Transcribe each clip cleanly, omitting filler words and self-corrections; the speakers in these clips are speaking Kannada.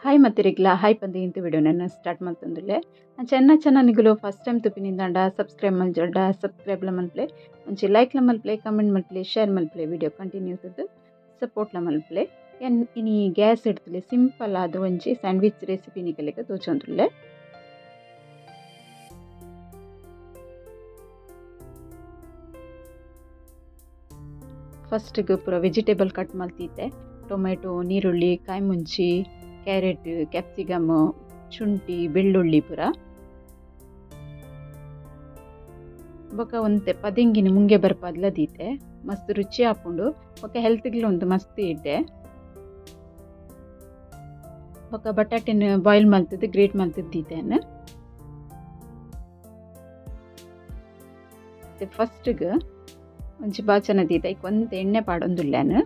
ಹಾಯ್ ಮತ್ತಿರಿಗ್ಲ ಹಾಯ್ ಪಂದಿ ಇಂತು ವಿಡಿಯೋ ನನ್ನ ಸ್ಟಾರ್ಟ್ ಮಾಡ್ತಂದುಲ್ಲೆ ಚೆನ್ನ ನಿಗುಲು ಫಸ್ಟ್ ಟೈಮ್ ತುಪ್ಪಿನಿಂದ ಸಬ್ಸ್ಕ್ರೈಬ್ ಮಲ್ಜೊಡ್ಡ ಸಬ್ಸ್ಕ್ರೈಬ್ ಮಲ್ಪ್ಲೆ ಒಂಚಿ ಲೈಕ್ ಮಲ್ಪ್ಲೆ ಕಮೆಂಟ್ ಮಲ್ಪ್ಲೆ ಶೇರ್ ಮಲ್ಪ್ಲೆ ವಿಡಿಯೋ ಕಂಟಿನ್ಯೂ ತದ್ದು ಸಪೋರ್ಟ್ ಮಲ್ಪ್ಲೆ ಇನಿ ಗ್ಯಾಸ್ ಇಡ್ತಲೆ ಸಿಂಪಲ್ ಆದ ಒಂಚಿ ಸ್ಯಾಂಡ್ವಿಚ್ ರೆಸಿಪಿ ನಿಕಲೆಗೆ ತೋಚೊಂದುಲ್ಲೆ ಫಸ್ಟ್ ಪೂರ ವೆಜಿಟೇಬಲ್ ಕಟ್ ಮಲ್ತಿದ್ದೆ ಟೊಮೆಟೊ ನೀರುಳ್ಳಿ ಕಾಯಿ ಮುಂಚಿ ಕ್ಯಾರೆಟ್ ಕ್ಯಾಪ್ಸಿಕಮ್ ಶುಂಠಿ ಬೆಳ್ಳುಳ್ಳಿ ಪೂರ ಬೊಕ ಒಂತೆ ಪದಿಂಗಿನ ಮುಂಗೆ ಬರ್ಪದ್ಲದೀತೆ ಮಸ್ತ್ ರುಚಿ ಹಾಕೊಂಡು ಬೊಕ ಹೆಲ್ತ್ಗ್ಲ ಒಂದು ಮಸ್ತ್ ಇಡ್ಡೆ ಬೊಕ ಬಟಾಟೆನ ಬಾಯ್ಲ್ ಮಲ್ತದ್ದು ಗ್ರೇಟ್ ಮಲ್ತದ್ದೀತೇನೆ ಫಸ್ಟ್ಗೆ ಒಂಚಿ ಬಾಚನ ದೀತ ಈಗ ಒಂದು ಎಣ್ಣೆ ಪಾಡೊಂದುಲ್ಲೇನು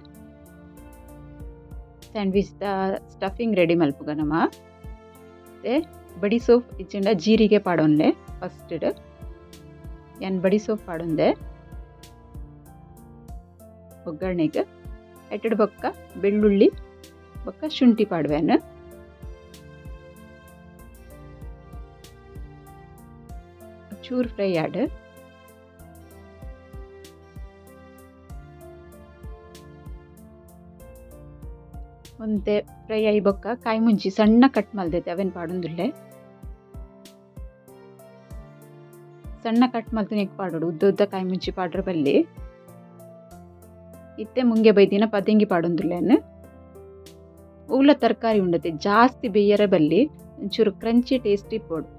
ಸ್ಯಾಂಡ್ವಿಚ್ ಸ್ಟಫಿಂಗ್ ರೆಡಿ ಮಲ್ಪುಗ ನಮ್ಮ ಬಡಿ ಸೋಪ್ ಇಚ್ಚಿಂಡ ಜೀರಿಗೆ ಪಾಡೊಂಡೆ ಫಸ್ಟ್ ಏನು ಬಡಿ ಸೋಪ್ ಪಾಡೊಂದೆ ಒಗ್ಗರಣೆಗೆ ಎಟ್ಟಡು ಬೊಕ್ಕ ಬೆಳ್ಳುಳ್ಳಿ ಬೊಕ್ಕ ಶುಂಠಿ ಪಾಡುವೆನು ಚೂರು ಫ್ರೈ ಆಡು ಒಂದೇ ಫ್ರೈ ಆಯಿ ಬೊಕ್ಕ ಕಾಯಿ ಮುಂಚಿ ಸಣ್ಣ ಕಟ್ ಮಲ್ದೈತೆ ಅವೇನು ಪಾಡೊಂದುಲ್ಲೆ ಸಣ್ಣ ಕಟ್ ಮಲ್ತು ನೆಕ್ ಪಾಡೋಡು ಉದ್ದ ಕಾಯಿ ಮುಂಚಿ ಪಾಡ್ರ ಬಲ್ಲಿ ಇತ್ತೆ ಮುಂಗೆ ಬೈದಿನ ಪದಿಂಗಿ ಪಾಡೊಂದುಲ್ಲೇನು ಊಲ ತರಕಾರಿ ಉಂಡತೆ ಜಾಸ್ತಿ ಬೇಯರ ಬಲ್ಲಿ ಒಂಚೂರು ಕ್ರಂಚಿ ಟೇಸ್ಟಿ ಪೋಡು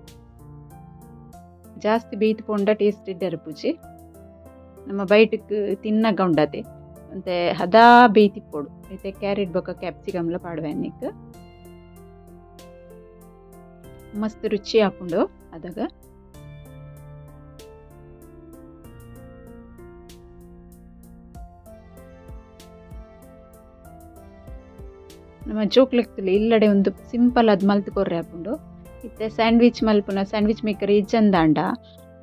ಜಾಸ್ತಿ ಬೇಯ್ತು ಪೋಂಡ ಟೇಸ್ಟ್ ಇಡ್ಡರ ಪೂಜಿ ನಮ್ಮ ಬೈಟಕ್ಕೆ ತಿನ್ನಗ ಉಂಡತೆ ಮತ್ತೆ ಹದಾ ಬೇಯ್ತಿ ಪೋಡು ಮತ್ತೆ ಕ್ಯಾರೆಟ್ ಬೊಕ್ಕ ಕ್ಯಾಪ್ಸಿಕಮ್ಲ ಪಾಡುವೆನಿಕ್ ಮಸ್ತ್ ರುಚಿ ಹಾಕೊಂಡು ಅದಾಗ ನಮ್ಮ ಜೋಕ್ಲೆಕ್ತಲೆ ಇಲ್ಲಡೆ ಒಂದು ಸಿಂಪಲ್ ಅದು ಮಲ್ತು ಕೊರ್ರೆ ಹಾಕೊಂಡು ಇತ್ತೆ ಸ್ಯಾಂಡ್ವಿಚ್ ಮಲ್ಪುನ ಸ್ಯಾಂಡ್ವಿಚ್ ಮೇಕರ್ ಇಜ್ಜಂದಾಂಡ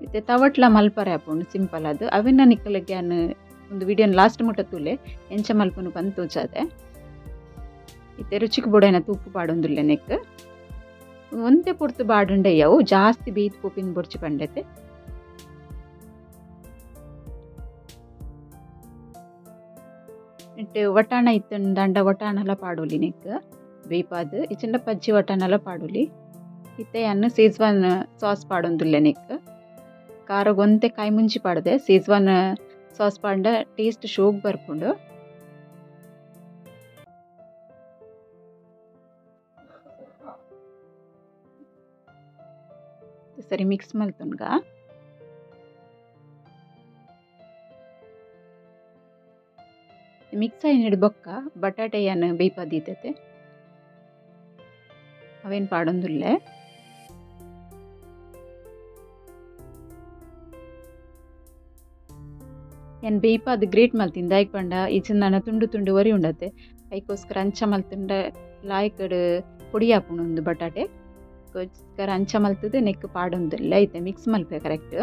ಇತ್ತೆ ತವಟ್ಲ ಮಲ್ಪರೆ ಹಾಕೊಂಡು ಸಿಂಪಲ್ ಅದು ಅವೆನ್ನ ನಿಕ್ಕಲಕ್ಕೆ ಒಂದು ವಿಡಿಯೋನ ಲಾಸ್ಟ್ ಮುಟ್ಟ ತೂಲೆ ಎಂಚ ಮಲ್ಪನು ಬಂದು ತೋಚಾದೆ ಇತ್ತೆ ರುಚಿಗೆ ಬೊಡೇನ ತುಪ್ಪು ಪಾಡೊಂದುಲ್ಲೆ ನೆಕ್ ಒಂದೇ ಪೊರ್ತು ಬಾಡುಂಡೆ ಅವು ಜಾಸ್ತಿ ಬೇಯ್ತು ಪೋಪಿನ ಬೊಡ್ಚಿ ಪಂಡತೆ ಇಟ್ಟು ವಟಾಣ ಇತ್ತು ದಂಡ ವಟಾಣಲ ಪಾಡೋಲಿ ನೆಕ್ ಬೇಯ್ಪಾದು ಇಚ್ಚಂಡ ಪಜ್ಜಿ ವಟಾಣಲ ಪಾಡೋಲಿ ಇತ್ತೆ ಅನ್ನು ಸೇಜ್ವಾನ್ ಸಾಸ್ ಪಾಡೊಂದುಲ್ಲೆ ನೆಕ್ ಖಾರ ಗೊಂತೆ ಕಾಯಿ ಮುಂಚಿ ಪಾಡದೆ ಸೇಜ್ವಾನ್ ಸಾಸ್ ಪಾಂಡ ಟೇಸ್ಟ್ ಶೋಗ್ ಬರ್ಕೊಂಡು ಸರಿ ಮಿಕ್ಸ್ ಮಲ್ತುನ್ಗ ಮಿಕ್ಸ್ ಆಗಿ ಹಿಡ್ಬೊಕ್ಕ ಬಟಾಟೆಯನ್ನು ಬೇಯ್ಪದೀತೈತೆ ಅವೇನು ಪಾಡೊಂದುಲ್ಲೆ ಏನು ಬೇಯ್ಪ ಅದು ಗ್ರೇಟ್ ಮಲ್ತಿಂದ ಐಕ್ ಪಂಡ ಈಚಿಂದ ತುಂಡು ತುಂಡು ವರಿ ಉಂಡತೆ ಐಕೋಸ್ಕರ ಅಂಚ ಮಲ್ತುಂಡ ಲಾಯ್ಕಡ್ ಪೊಡಿ ಹಾಪುಣ ಒಂದು ಬಟಾಟೆ ಗೋಸ್ಕರ ಅಂಚ ಮಲ್ತದೆ ನೆಕ್ ಪಾಡೊಂದಿಲ್ಲ ಐತೆ ಮಿಕ್ಸ್ ಮಲ್ಪೆ ಕರೆಕ್ಟ್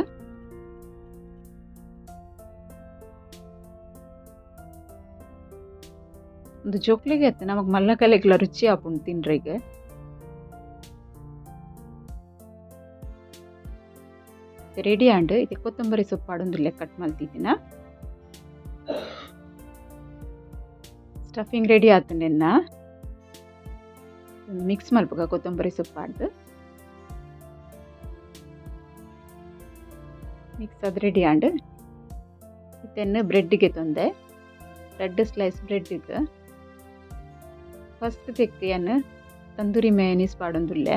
ಒಂದು ಜೋಕ್ಲಿಗೆ ಐತೆ ನಮಗೆ ಮಲ್ಲಕಲೆಗ್ಲ ರುಚಿ ಹಾಪುಂಡು ತಿನ್ರಿಗೆ ರೆಡಿ ಆಂಡ್ ಇದು ಕೊತ್ತಂಬರಿ ಸೊಪ್ಪು ಪಾಡೊಂದಿಲ್ಲ ಕಟ್ ಮಲ್ತಿದ್ದೀನ ಸ್ಟಫಿಂಗ್ ರೆಡಿ ಆತಂಡೆನ್ನ ಮಿಕ್ಸ್ ಮಲ್ಪಗ ಕೊತ್ತಂಬರಿ ಸೊಪ್ಪು ಪಾಡ್ದು ಮಿಕ್ಸ್ ಅದು ರೆಡಿ ಆಂಡ್ ಇದನ್ನು ಬ್ರೆಡ್ಗೆ ತೊಂದೆ ರೆಡ್ ಸ್ಲೈಸ್ ಬ್ರೆಡ್ಗೆ ಫಸ್ಟ್ ತೆಕ್ಕಿಯನ್ನು ತಂದೂರಿ ಮೇಯನೀಸ್ ಪಾಡೊಂದುಲ್ಲೆ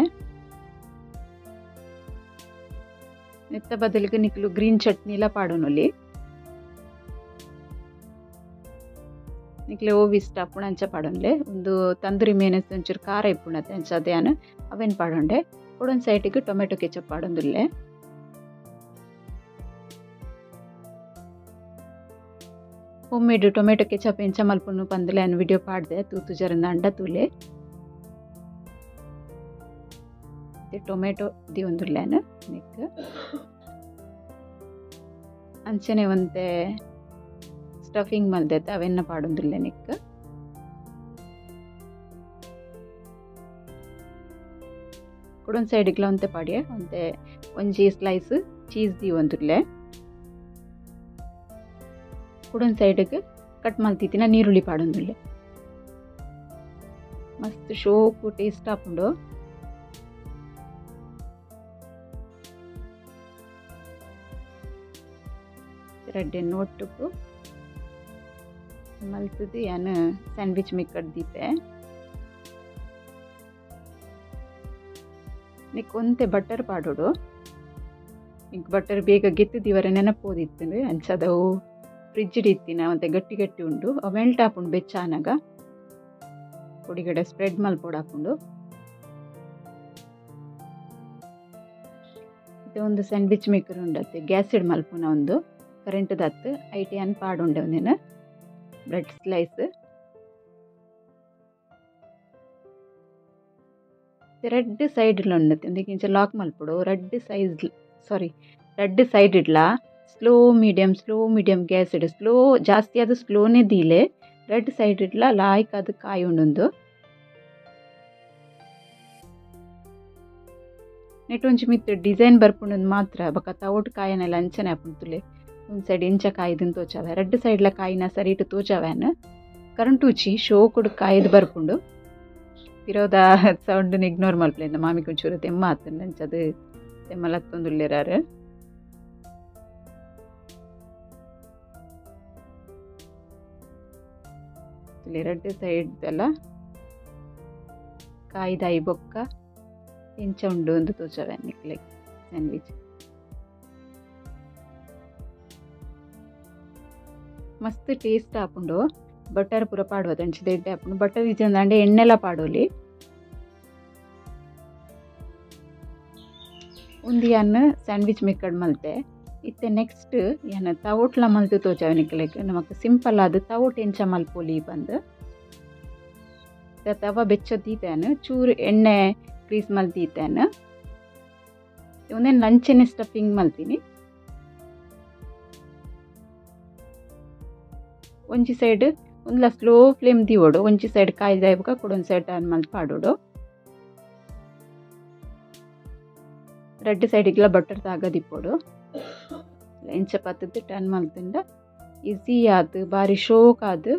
ನೆತ್ತ ಬದಲಿಗೆ ನಿಕ್ಲು ಗ್ರೀನ್ ಚಟ್ನಿಲ ಪಾಡೋನಲ್ಲಿ ನಿಕ್ಲೆ ಓವಿ ಇಷ್ಟ ಅಪ್ಪುಣ ಅಂಚ ಪಾಡೊಂಡ್ಲೆ ಒಂದು ತಂದೂರಿ ಮೇನಸ್ ಒಂಚೂರು ಖಾರ ಇಪ್ಪುಣತೆ ಅಂಚ ಅದೇನು ಅವೇನು ಪಾಡೊಂಡೆ ಕೊಡೊಂದು ಸೈಟಿಗೆ ಟೊಮೆಟೊ ಕೆಚಪ್ ಪಾಡೊಂದುಲ್ಲೆ ಹೋಮ್ ಮೇಡ್ ಟೊಮೆಟೊ ಕೆಚಪ್ ಎಂಚ ಮಲ್ಪುನು ಪಂದಲೆ ಅನ್ನು ವಿಡಿಯೋ ಪಾಡ್ದೆ ತೂತು ಜರಂದ ಅಂಡ ತೂಲೆ ಟೊಮೆಟೊ ದಿ ಒಂದುಲ್ಲೇನು ನೆಕ್ ಅಂಚನೆ ಒಂತೆ ಸ್ಟಫಿಂಗ್ ಮಲ್ದೈತೆ ಅವೆನ್ನ ಪಾಡೊಂದುಲ್ಲೆ ನೆಕ್ ಕುಡೊಂದು ಸೈಡಿಗ್ಲ ಒಂತೆ ಪಾಡಿಯೆ ಒಂತೆ ಒಂಜಿ ಸ್ಲೈಸ್ ಚೀಸ್ ದೀವೊಂದುಲ್ಲೆ ಕುಡೊಂದು ಸೈಡ್ಗೆ ಕಟ್ ಮಲ್ತಿತ್ತಿನ ನೀರುಳ್ಳಿ ಪಾಡೊಂದುಲ್ಲೆ ಮಸ್ತ್ ಶೋಕು ಟೇಸ್ಟ್ ಆಪುಂಡು. ரெண்டு ஒட்டுக்கு ಮಲ್ತದು ಯಾನು ಸ್ಯಾಂಡ್ವಿಚ್ ಮೇಕರ್ ದೀಪೆ ನಿಕ್ ಒಂತೆ ಬಟರ್ ಪಾಡೋಡು ನಿಕ್ ಬಟರ್ ಬೇಗ ಗೆತ್ತಿದೀವರೆ ನೆನಪೋದಿತ್ತು ಅಂಚದವು ಫ್ರಿಜ್ ಇತ್ತಿನ ಮತ್ತೆ ಗಟ್ಟಿ ಗಟ್ಟಿ ಉಂಡು ಅವು ಮೆಲ್ಟ್ ಹಾಕೊಂಡು ಬೆಚ್ಚಾನಾಗ పొడిగడ ಸ್ಪ್ರೆಡ್ ಮಲ್ಪೊಡಾಕೊಂಡು ಇದು ಒಂದು ಸ್ಯಾಂಡ್ವಿಚ್ ಮೇಕರ್ ಉಂಡತ್ತೆ ಗ್ಯಾಸ್ ಇಡ್ ಮಲ್ಪುನ ಒಂದು ಕರೆಂಟ್ ದತ್ತು ಐಟಿ ಅನ್ ಪಾಡುಂಡೆ ಒಂದಿನ ಬ್ರೆಡ್ ಸ್ಲೈಸ್ ರೆಡ್ ಸೈಡ್ ಉಂಡತ್ತೆ ಒಂದಕ್ಕಿಂಚ ಲಾಕ್ ಮಲ್ಪೊಡು ರೆಡ್ ಸೈಡ್ ಇಡ್ಲ ಸ್ಲೋ ಮೀಡಿಯಂ ಗ್ಯಾಸ್ ಇಡು ಸ್ಲೋ ಜಾಸ್ತಿ ಅದು ಸ್ಲೋನೇ ದೀಲೆ ರೆಡ್ ಸೈಡ್ ಇಡ್ಲ ಲಾಯ್ಕ್ ಅದು ಕಾಯಿ ಉಂಡು ನೆಟ್ ಒಂಚಿ ಮಿತ್ ಡಿಸೈನ್ ಬರ್ಪುಂಡು ಮಾತ್ರ ಬೊಕ ತವೋಟ್ ಕಾಯನೆಲ್ಲ ಅಂಚನೆ ಆಪುಂತುಲೆ ಒಂದು ಸೈಡ್ ಇಂಚ ಕಾಯ್ದು ತೋಚಾವ ರೆಡ್ ಸೈಡ್ಲ ಕಾಯಿನ ಸರಿ ಇಟ್ಟು ತೋಚಾವ್ಯಾನ ಕರೆಂಟ್ ಉಚ್ಚಿ ಶೋ ಕೊಡು ಕಾಯ್ದು ಬರ್ಪುಂಡು ಇರೋದ ಸೌಂಡ್ ಇಗ್ನೋರ್ ಮಲ್ಪಲಿಂದ ಮಾಮಿ ಕೊಂಚೂರು ತೆಮ್ಮ ಆತಂಡ ಅಂಚದು ತೆಮ್ಮಲತ್ತೊಂದುಲ್ಲೇರಾರು ರೆಡ್ ಸೈಡ್ ಎಲ್ಲ ಕಾಯ್ದಾಯಿ ಬೊಕ್ಕ ಎಂಚ ಉಂಡು ಒಂದು ತೋಚವೆ ನಿಕ್ಲೆ ಸ್ಯಾಂಡ್ವಿಚ್ ಮಸ್ತ್ ಟೇಸ್ಟ್ ಆಪುಂಡು ಬಟರ್ ಪೂರ ಪಾಡುವ ಅಂಚಿದ ಎಡ್ಡೆ ಆಪುಂಡು ಬಟರ್ ಇಜ್ಜಂದಾಂಡೆ ಎಣ್ಣೆಲ್ಲ ಪಾಡೋಲಿ ಉಂದು ಯಾನ್ ಸ್ಯಾಂಡ್ವಿಚ್ ಮೇಕಡ್ ಮಲ್ತೆ ಇತ್ತೆ ನೆಕ್ಸ್ಟ್ ಏನ ತವೋಟ್ಲ ಮಲ್ತು ತೋಚಾವ ನಿಕ್ಲೆಗ್ ನಮಕ್ ಸಿಂಪಲ್ ಆದ ತವೋಟ್ ಎಂಚ ಮಲ್ಪೊಲಿ ಬಂದು ತವ ಬೆಚ್ಚದೀತೇನು ಚೂರು ಎಣ್ಣೆ ಕ್ರೀಸ್ ಮಲ್ತೀತೇನು ಒಂದೇನು ಲಂಚನೆ ಸ್ಟಫಿಂಗ್ ಮಲ್ತೀನಿ ಒಂಜಿ ಸೈಡ್ ಒಂದ್ಲ ಸ್ಲೋ ಫ್ಲೇಮ್ ದೀವೋಡು ಒಂಜಿ ಸೈಡ್ ಕಾಯ್ದಾಯ್ಬಕ ಕೊಡೊಂದು ಸೈಡ್ ಟರ್ನ್ ಮಲ್ತ್ ಪಾಡೋಡು ರೆಡ್ ಸೈಡಿಗ್ಲ ಬಟರ್ ತಾಗದಿಪ್ಪೋಡು ಎಂಚ ಪತ್ತದ್ದು ಟರ್ನ್ ಮಲ್ತಿಂದ ಈಸಿ ಆದು ಬಾರಿ ಶೋಕ್ ಆದು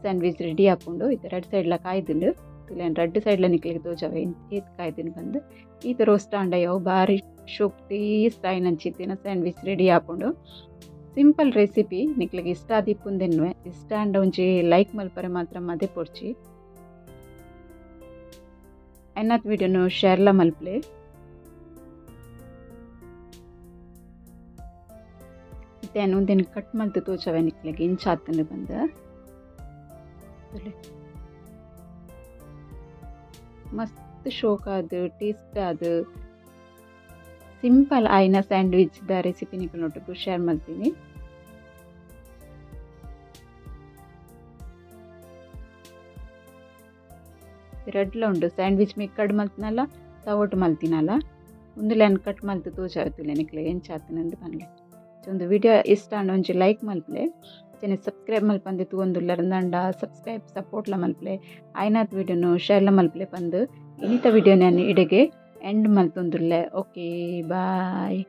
ಸ್ಯಾಂಡ್ವಿಚ್ ರೆಡಿ ಹಾಕೊಂಡು ಇದು ರೆಡ್ ಸೈಡ್ಲ ಕಾಯ್ದುಂಡು ತುಲೇನು ರೆಡ್ ಸೈಡ್ಲ ನಿಕ್ಲಿಗೆ ತೋಜಾವ ಏತ್ ಕಾಯ್ದಿನ ಬಂದು ಈತ ರೋಸ್ಟ್ ಆಂಡಯ್ಯವು ಬಾರಿ ಶೋಕ್ ಟೇಸ್ಟ್ ಆಯ್ನಂಚಿತ್ತಿನ ಸ್ಯಾಂಡ್ವಿಚ್ ರೆಡಿ ಹಾಕೊಂಡು ಸಿಂಪಲ್ ರೆಸಿಪಿ ನಿಕ್ಲಿಗೆ ಇಷ್ಟ ಆದಿಪ್ಪುಂದೆನ್ವೆ ಇಷ್ಟ ಅಂಡ ಒಂಚಿ ಲೈಕ್ ಮಲ್ಪರೆ ಮಾತ್ರ ಮದೆ ಪೊಡ್ಚಿ ಐನಾತ್ ವಿಡಿಯೋನು ಶೇರ್ಲ ಮಲ್ಪಲೆ ಇತ್ತೇನು ಒಂದೇನು ಕಟ್ ಮಲ್ತು ತೋಚವೆ ನಿಕ್ಲಿಗೆ ಇಂಚ ಆತಂದು ಬಂದ ಮಸ್ತ್ ಶೋಕ್ ಆದು ಟೇಸ್ಟ್ ಆದು ಸಿಂಪಲ್ ಆಯ್ನ ಸ್ಯಾಂಡ್ವಿಚ್ ದ ರೆಸಿಪಿ ನಿಕ್ಲೊಟ್ಟಿಗೂ ಶೇರ್ ಮಾಡ್ತೀನಿ ರೆಡ್ಲ ಉಂಡು ಸ್ಯಾಂಡ್ವಿಚ್ ಮೇಕಡ್ ಮಲ್ತಿನಲ್ಲ ತವೋಟ್ ಮಲ್ತಿನಲ್ಲ ಒಂದುಲೆನ್ ಕಟ್ ಮಲ್ತು ತೋಚಾವತ್ತುಲೆ ನಿಕ್ಲೆ ಎಂಚ ಆತನಂದು ಪನ್ಲೆ ಒಂದು ವಿಡಿಯೋ ಇಷ್ಟ ಅಂಡ ಒಂಚಿ ಲೈಕ್ ಮಲ್ಪಲೆ ಚೆನ್ನ ಸಬ್ಸ್ಕ್ರೈಬ್ ಮಲ್ಪಂದೆ ತೂಂದುಲ್ಲರಂದಂಡ ಸಬ್ಸ್ಕ್ರೈಬ್ ಸಪೋರ್ಟ್ಲ ಮಲ್ಪಲೆ ಐನಾತ್ ವಿಡಿಯೋನು ಶೇರ್ಲ ಮಲ್ಪಲೆ ಪಂದು ಇನಿತ ವಿಡಿಯೋ ನಾನು ಇಡೆಗೆ ಎಂಡ್ ಮಲ್ತೊಂದುಲ್ಲೆ ಓಕೆ ಬಾಯ್.